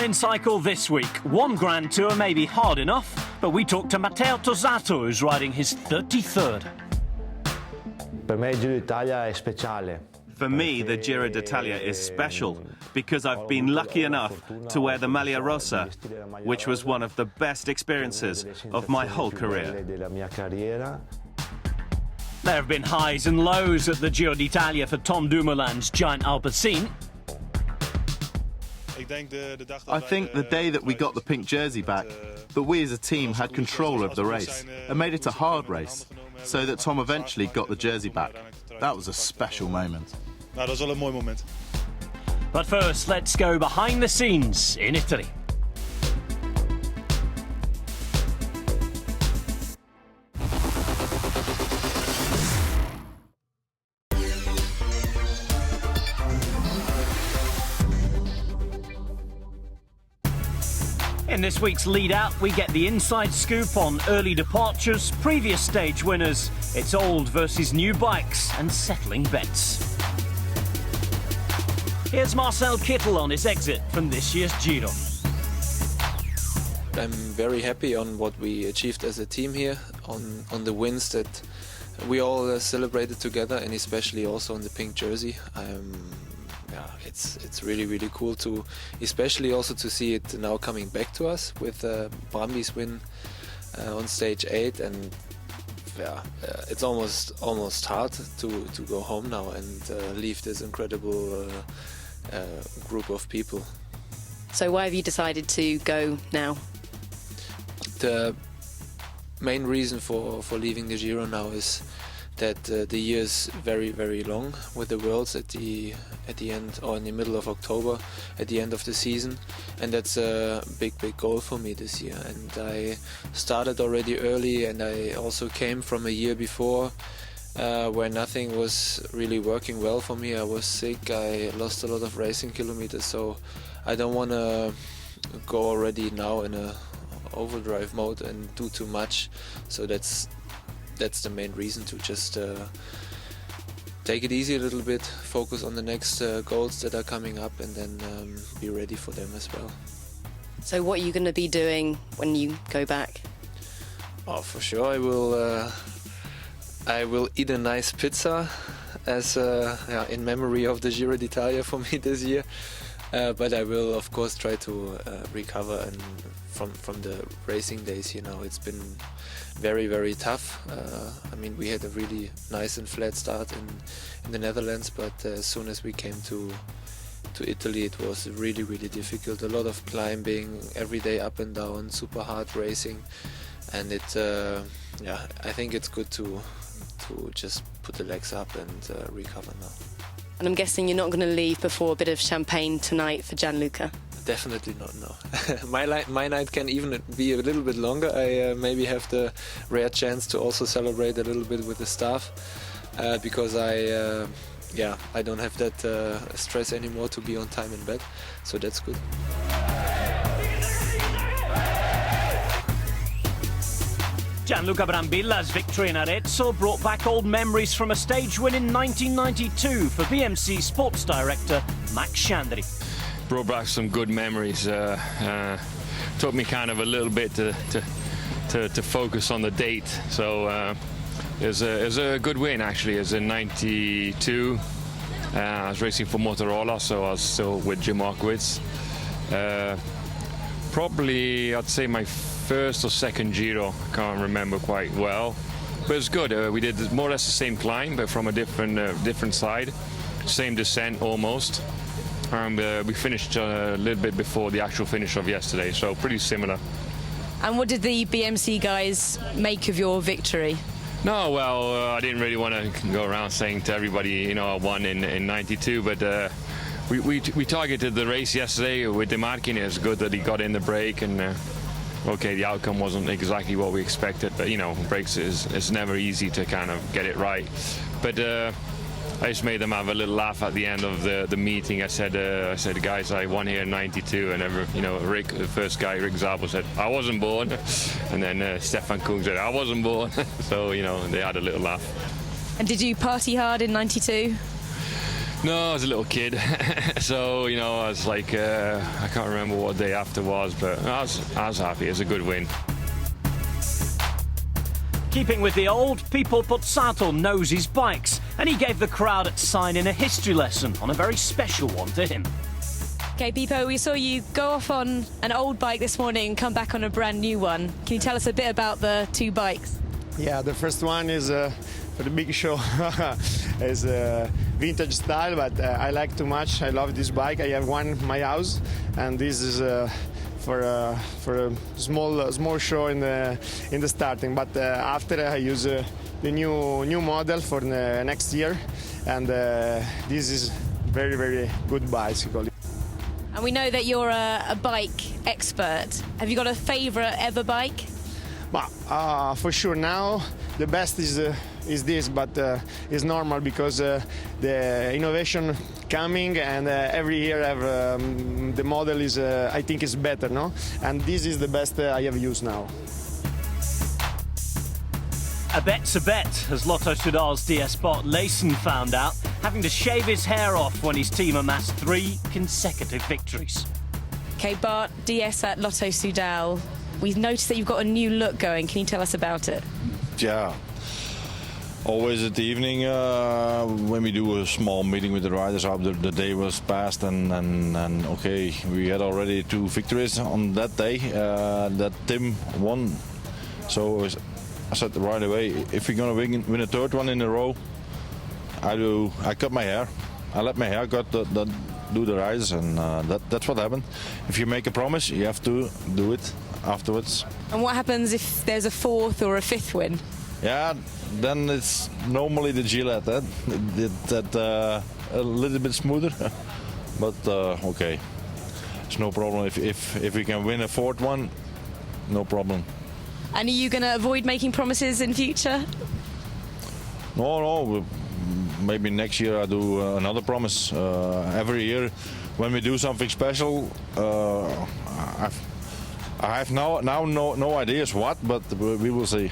InCycle this week, one Grand Tour may be hard enough, but we talked to Matteo Tosato, who's riding his 33rd. Per me il Giro d'Italia è speciale. For me, the Giro d'Italia is special because I've been lucky enough to wear the Maglia Rossa, which was one of the best experiences of my whole career. There have been highs and lows at the Giro d'Italia for Tom Dumoulin's giant Alpecin. I think the day that we got the pink jersey back, that we as a team had control of the race and made it a hard race, so that Tom eventually got the jersey back. That was a special moment. Dat was wel een mooi moment. But first, let's go behind the scenes in Italy. In this week's lead out, we get the inside scoop on early departures, previous stage winners, its old versus new bikes, and settling bets. Here's Marcel Kittel on his exit from this year's Giro. I'm very happy on what we achieved as a team here, on the wins that we all celebrated together, and especially also on the pink jersey. Yeah, it's really cool to, especially also to see it now coming back to us with Brambi's win on stage 8, and yeah, it's almost hard to go home now and leave this incredible group of people. So why have you decided to go now? The main reason for leaving the Giro now is that the year is very long with the Worlds at the end, or in the middle of October, at the end of the season, and that's a big goal for me this year. And I started already early, and I also came from a year before where nothing was really working well for me. I was sick, I lost a lot of racing kilometers, so I don't want to go already now in a overdrive mode and do too much. So that's the main reason, to just take it easy a little bit, focus on the next goals that are coming up, and then be ready for them as well. So what are you going to be doing when you go back? Oh, for sure I will eat a nice pizza as in memory of the Giro d'Italia for me this year. But I will of course try to recover and from the racing days. You know, it's been very tough. I mean, we had a really nice and flat start in the Netherlands, but as soon as we came to Italy, it was really difficult. A lot of climbing, every day up and down, super hard racing, and I think it's good to just put the legs up and recover now. And I'm guessing you're not going to leave before a bit of champagne tonight for Gianluca? Definitely not, no. My night can even be a little bit longer. I maybe have the rare chance to also celebrate a little bit with the staff, because I don't have that stress anymore to be on time in bed, so that's good. Gianluca Brambilla's victory in Arezzo brought back old memories from a stage win in 1992 for BMC sports director Max Sciandri. Brought back some good memories. Took me kind of a little bit to focus on the date. So it was a good win actually. It was in 92. I was racing for Motorola, so I was still with Jim Markowitz. Probably I'd say my first or second Giro, can't remember quite well, but it was good. We did more or less the same climb, but from a different side, same descent almost, and we finished a little bit before the actual finish of yesterday, so pretty similar. And what did the BMC guys make of your victory? No, well, I didn't really want to go around saying to everybody, you know, I won in 92, but we targeted the race yesterday with De Marchini. It's good that he got in the break, and okay, the outcome wasn't exactly what we expected, but you know, breaks it's never easy to kind of get it right. But I just made them have a little laugh at the end of the meeting. I said, guys, I won here in 92, and Rick, the first guy, Rick Szabo, said, I wasn't born, and then Stefan Kung said, I wasn't born. So you know, they had a little laugh. And did you party hard in 92? No, I was a little kid, so you know I was like I can't remember what day after was, but I was happy. It was a good win. Keeping with the old, Filippo Pozzato knows his bikes, and he gave the crowd at Sign-In a history lesson on a very special one to him. Okay, Filippo, we saw you go off on an old bike this morning and come back on a brand new one. Can you tell us a bit about the two bikes? Yeah, the first one is for the big show. It's vintage style, but I like too much. I love this bike. I have one in my house, and this is for a small show in the starting. But after I use the new model for the next year, and this is very good bicycle. And we know that you're a bike expert. Have you got a favourite ever bike? For sure now the best is this, but it's normal because the innovation coming, and every year the model is I think is better, no? And this is the best I have used now. A bet's a bet, as Lotto-Soudal DS Bart Leysen found out, having to shave his hair off when his team amassed 3 consecutive victories. Okay, Bart, DS at Lotto-Soudal. We've noticed that you've got a new look going. Can you tell us about it? Yeah. Always at the evening when we do a small meeting with the riders after the day was passed, and okay, we had already 2 victories on that day that Tim won. So I said right away, if we're gonna win a 3rd one in a row, I cut my hair. I let my hair cut do the riders, and that's what happened. If you make a promise, you have to do it afterwards. And what happens if there's a 4th or a 5th win? Yeah, then it's normally the Gillette, that a little bit smoother, but okay, it's no problem. If we can win a 4th one, no problem. And are you going to avoid making promises in future? No, maybe next year I do another promise. Every year when we do something special, I have now no ideas what, but we will see.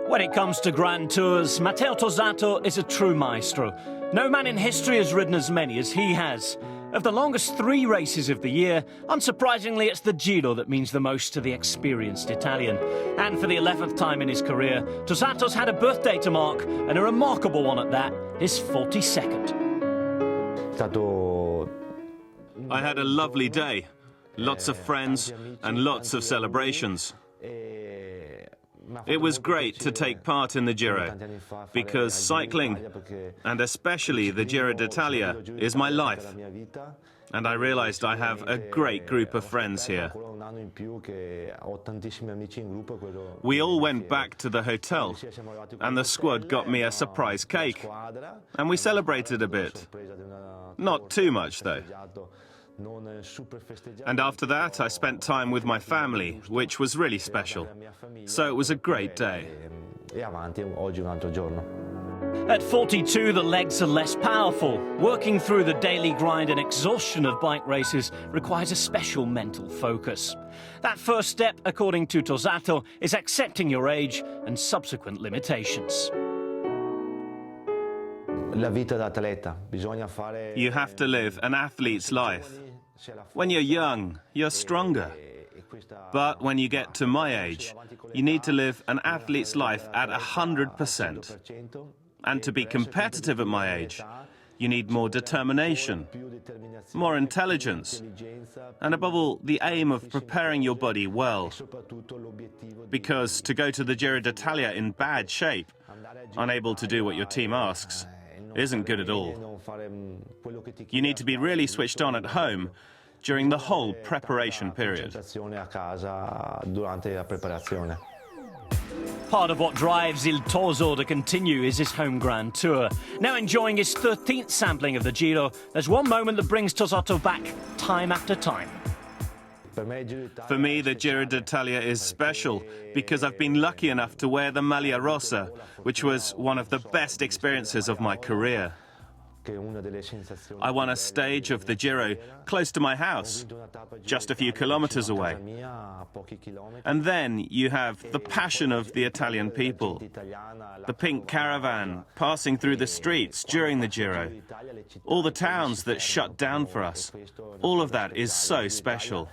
When it comes to Grand Tours, Matteo Tosato is a true maestro. No man in history has ridden as many as he has. Of the longest 3 races of the year, unsurprisingly it's the Giro that means the most to the experienced Italian. And for the 11th time in his career, Tosato's had a birthday to mark, and a remarkable one at that, his 42nd. I had a lovely day, lots of friends and lots of celebrations. It was great to take part in the Giro, because cycling, and especially the Giro d'Italia, is my life. And I realized I have a great group of friends here. We all went back to the hotel, and the squad got me a surprise cake. And we celebrated a bit. Not too much, though. And after that, I spent time with my family, which was really special. So it was a great day. At 42, the legs are less powerful. Working through the daily grind and exhaustion of bike races requires a special mental focus. That first step, according to Tosato, is accepting your age and subsequent limitations. You have to live an athlete's life. When you're young, you're stronger. But when you get to my age, you need to live an athlete's life at 100%. And to be competitive at my age, you need more determination, more intelligence, and above all, the aim of preparing your body well. Because to go to the Giro d'Italia in bad shape, unable to do what your team asks, isn't good at all. You need to be really switched on at home during the whole preparation period. Part of what drives Il Torso to continue is his home Grand Tour. Now enjoying his 13th sampling of the Giro, there's one moment that brings Tosato back time after time. For me, the Giro d'Italia is special because I've been lucky enough to wear the Maglia Rossa, which was one of the best experiences of my career. I won a stage of the Giro close to my house, just a few kilometers away. And then you have the passion of the Italian people, the pink caravan passing through the streets during the Giro, all the towns that shut down for us. All of that is so special.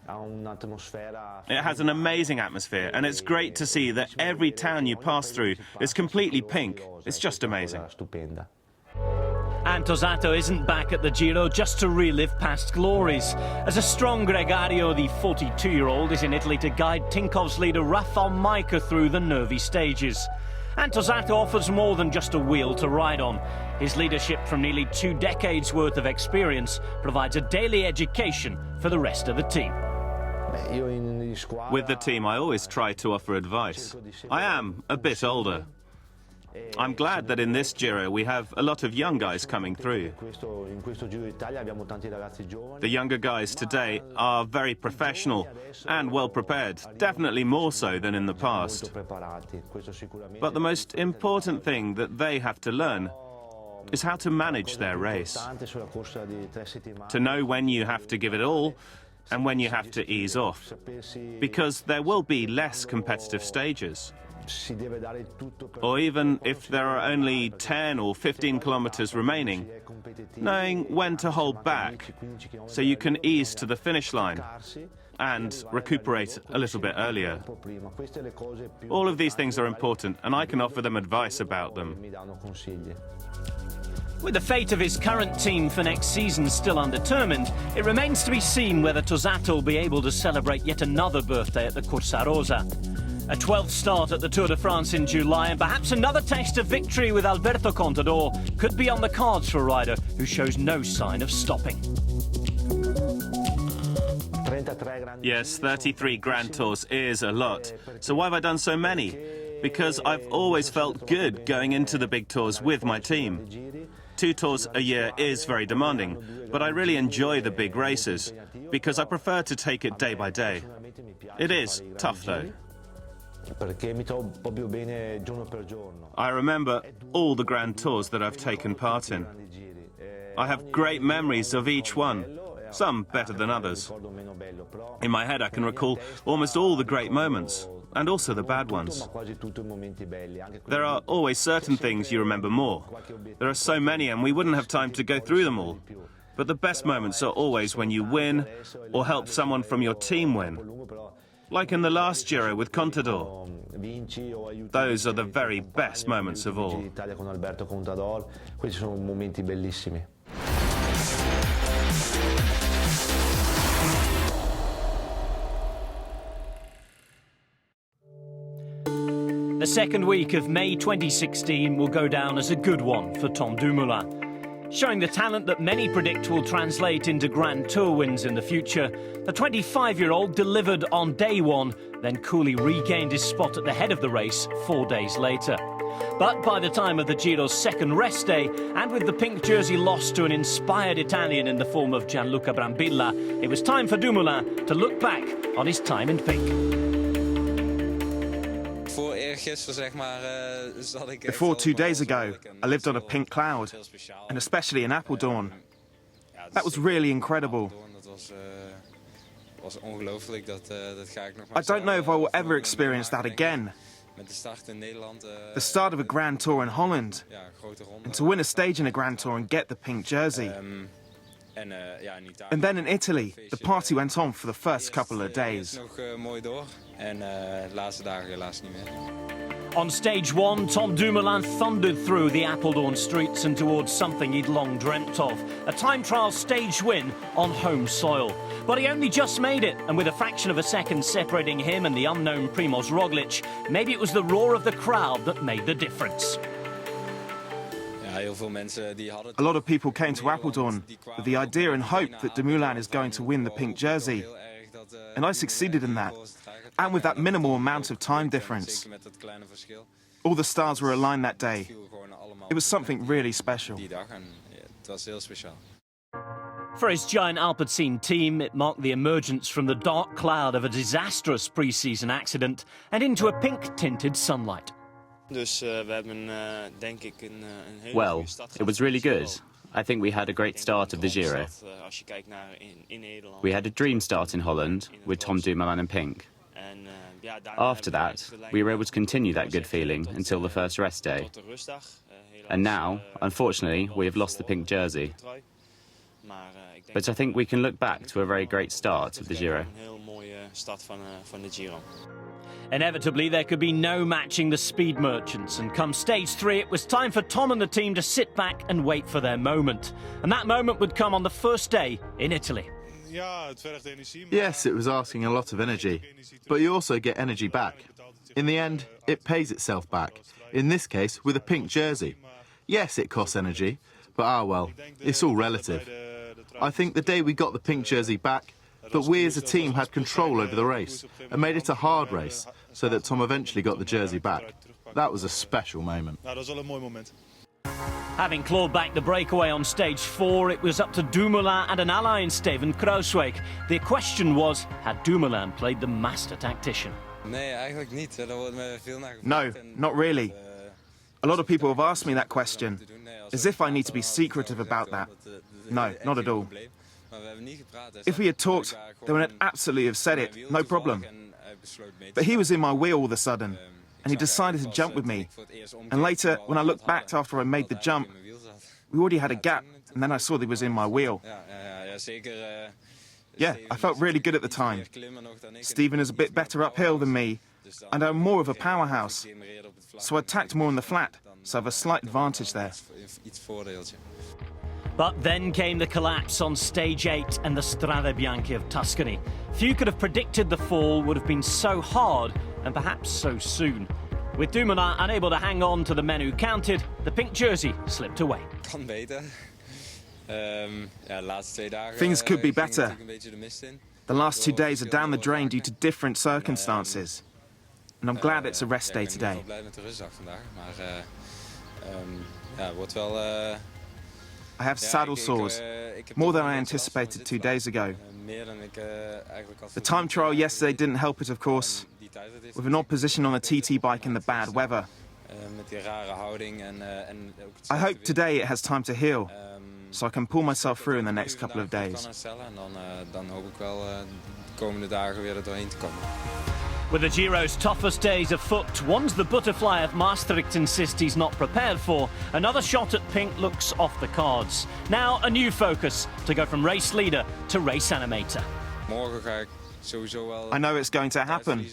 It has an amazing atmosphere, and it's great to see that every town you pass through is completely pink. It's just amazing. And Tosato isn't back at the Giro just to relive past glories. As a strong gregario, the 42-year-old is in Italy to guide Tinkov's leader Rafał Majka through the nervy stages. And Tosato offers more than just a wheel to ride on. His leadership from nearly 2 decades worth of experience provides a daily education for the rest of the team. With the team, I always try to offer advice. I am a bit older. I'm glad that in this Giro we have a lot of young guys coming through. The younger guys today are very professional and well prepared, definitely more so than in the past. But the most important thing that they have to learn is how to manage their race. To know when you have to give it all and when you have to ease off, because there will be less competitive stages. Or even if there are only 10 or 15 kilometers remaining, knowing when to hold back so you can ease to the finish line and recuperate a little bit earlier. All of these things are important, and I can offer them advice about them. With the fate of his current team for next season still undetermined, it remains to be seen whether Tosato will be able to celebrate yet another birthday at the Corsa Rosa. A 12th start at the Tour de France in July, and perhaps another taste of victory with Alberto Contador could be on the cards for a rider who shows no sign of stopping. Yes, 33 Grand Tours is a lot. So why have I done so many? Because I've always felt good going into the big tours with my team. 2 tours a year is very demanding, but I really enjoy the big races because I prefer to take it day by day. It is tough though. I remember all the Grand Tours that I've taken part in. I have great memories of each one, some better than others. In my head I can recall almost all the great moments, and also the bad ones. There are always certain things you remember more. There are so many and we wouldn't have time to go through them all. But the best moments are always when you win or help someone from your team win. Like in the last Giro with Contador. Those are the very best moments of all. The second week of May 2016 will go down as a good one for Tom Dumoulin. Showing the talent that many predict will translate into Grand Tour wins in the future, the 25-year-old delivered on day one, then coolly regained his spot at the head of the race 4 days later. But by the time of the Giro's second rest day, and with the pink jersey lost to an inspired Italian in the form of Gianluca Brambilla, it was time for Dumoulin to look back on his time in pink. Before 2 days ago, I lived on a pink cloud, and especially in Apeldoorn. That was really incredible. I don't know if I will ever experience that again. The start of a Grand Tour in Holland, and to win a stage in a Grand Tour and get the pink jersey. And then in Italy, the party went on for the first couple of days. On stage one, Tom Dumoulin thundered through the Apeldoorn streets and towards something he'd long dreamt of, a time trial stage win on home soil. But he only just made it, and with a fraction of a second separating him and the unknown Primož Roglič, maybe it was the roar of the crowd that made the difference. A lot of people came to Apeldoorn with the idea and hope that Dumoulin is going to win the pink jersey. And I succeeded in that, and with that minimal amount of time difference. All the stars were aligned that day. It was something really special. For his giant Alpecin team, it marked the emergence from the dark cloud of a disastrous pre-season accident and into a pink-tinted sunlight. Well, it was really good. I think we had a great start of the Giro. We had a dream start in Holland with Tom Dumoulin in pink. After that, we were able to continue that good feeling until the first rest day. And now, unfortunately, we have lost the pink jersey. But I think we can look back to a very great start of the Giro. Inevitably, there could be no matching the speed merchants, and come stage 3, it was time for Tom and the team to sit back and wait for their moment. And that moment would come on the first day in Italy. Yes, it was asking a lot of energy, but you also get energy back. In the end, it pays itself back, in this case with a pink jersey. Yes, it costs energy, but well, it's all relative. I think the day we got the pink jersey back, but we as a team had control over the race and made it a hard race, so that Tom eventually got the jersey back. That was a special moment. Having clawed back the breakaway on stage 4, it was up to Dumoulin and an ally in Steven Kruiswijk. The question was, had Dumoulin played the master tactician? No, not really. A lot of people have asked me that question, as if I need to be secretive about that. No, not at all. If we had talked, then I'd absolutely have said it, no problem. But he was in my wheel all of a sudden, and he decided to jump with me. And later, when I looked back after I made the jump, we already had a gap, and then I saw that he was in my wheel. Yeah, I felt really good at the time. Steven is a bit better uphill than me, and I'm more of a powerhouse. So I tacked more on the flat, so I have a slight advantage there. But then came the collapse on stage 8 and the Strade Bianche of Tuscany. Few could have predicted the fall would have been so hard and perhaps so soon. With Dumoulin unable to hang on to the men who counted, the pink jersey slipped away. Things could be better. The last 2 days are down the drain due to different circumstances. And I'm glad it's a rest day today. I have saddle sores, more than I anticipated 2 days ago. The time trial yesterday didn't help it, of course, with an odd position on a TT bike in the bad weather. I hope today it has time to heal, so I can pull myself through in the next couple of days. With the Giro's toughest days afoot, one's the butterfly of Maastricht insists he's not prepared for. Another shot at pink looks off the cards. Now a new focus, to go from race leader to race animator. I know it's going to happen.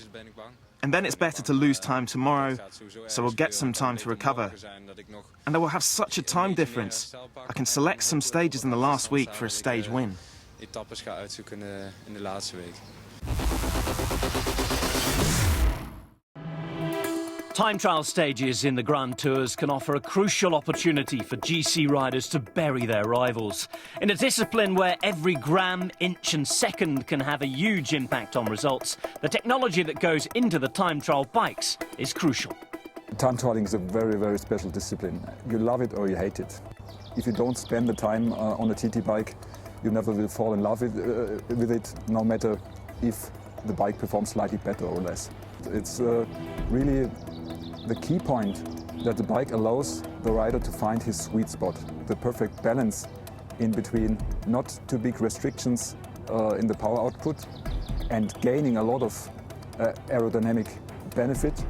And then it's better to lose time tomorrow, so we'll get some time to recover. And I will have such a time difference. I can select some stages in the last week for a stage win. Time trial stages in the Grand Tours can offer a crucial opportunity for GC riders to bury their rivals. In a discipline where every gram, inch and second can have a huge impact on results, the technology that goes into the time trial bikes is crucial. Time trialing is a very, very special discipline. You love it or you hate it. If you don't spend the time on a TT bike, you never will fall in love with it, no matter if the bike performs slightly better or less. It's really the key point that the bike allows the rider to find his sweet spot, the perfect balance in between not too big restrictions in the power output and gaining a lot of aerodynamic benefit.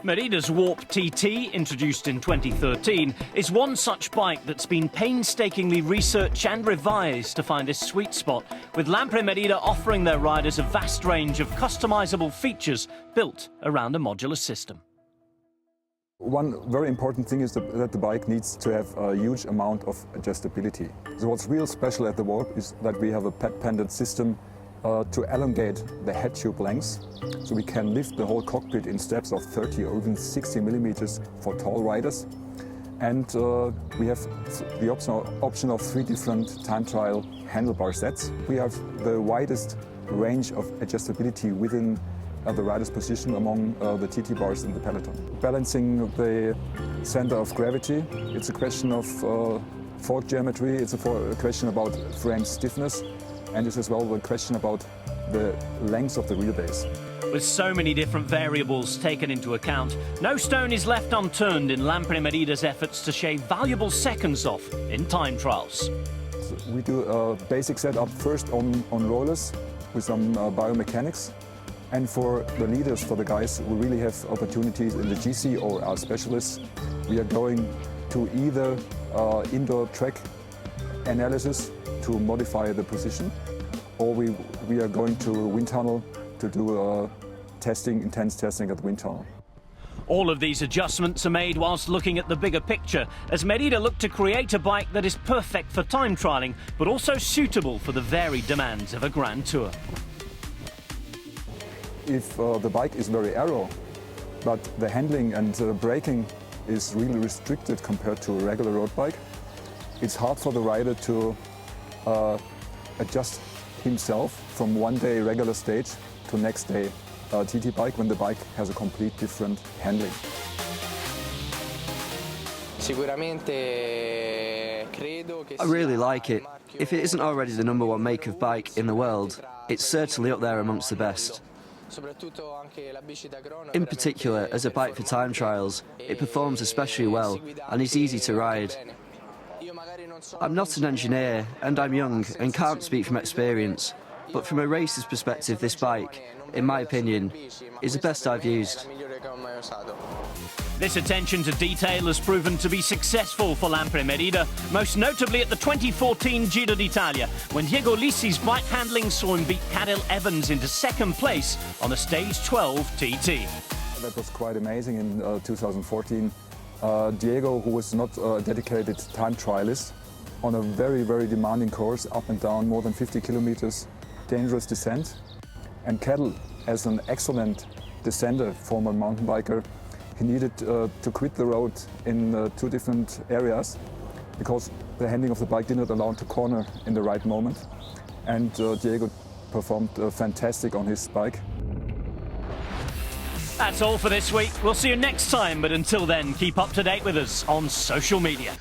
Merida's Warp TT, introduced in 2013, is one such bike that's been painstakingly researched and revised to find its sweet spot, with Lampre-Merida offering their riders a vast range of customizable features built around a modular system. One very important thing is that the bike needs to have a huge amount of adjustability. So what's real special at the Warp is that we have a pad-pendant system to elongate the head tube lengths, so we can lift the whole cockpit in steps of 30 or even 60 millimeters for tall riders. And we have the option of 3 different time trial handlebar sets. We have the widest range of adjustability within the rider's position among the TT bars in the peloton. Balancing the center of gravity, it's a question of fork geometry, it's a question about frame stiffness, and it's as well a question about the length of the wheelbase. With so many different variables taken into account, no stone is left unturned in Lampre-Merida's efforts to shave valuable seconds off in time trials. So we do a basic setup first on rollers with some biomechanics. And for the leaders, for the guys who really have opportunities in the GC or are specialists, we are going to either indoor track analysis to modify the position, or we are going to wind tunnel to do intense testing at the wind tunnel. All of these adjustments are made whilst looking at the bigger picture, as Merida look to create a bike that is perfect for time trialling, but also suitable for the varied demands of a Grand Tour. If the bike is very aero, but the handling and braking is really restricted compared to a regular road bike, it's hard for the rider to adjust himself from one day regular stage to next day TT bike when the bike has a complete different handling. I really like it. If it isn't already the #1 make of bike in the world, it's certainly up there amongst the best. In particular, as a bike for time trials, it performs especially well and is easy to ride. I'm not an engineer and I'm young and can't speak from experience, but from a racer's perspective, this bike, in my opinion, is the best I've used. This attention to detail has proven to be successful for Lampre-Merida, most notably at the 2014 Giro d'Italia, when Diego Lisi's bike handling saw him beat Cadel Evans into second place on a stage 12 TT. That was quite amazing in 2014. Diego, who was not a dedicated time trialist, on a very, very demanding course, up and down, more than 50 kilometers, dangerous descent. And Kittel, as an excellent descender, former mountain biker, he needed to quit the road in 2 different areas because the handling of the bike did not allow him to corner in the right moment. And Diego performed fantastic on his bike. That's all for this week. We'll see you next time, but until then, keep up to date with us on social media.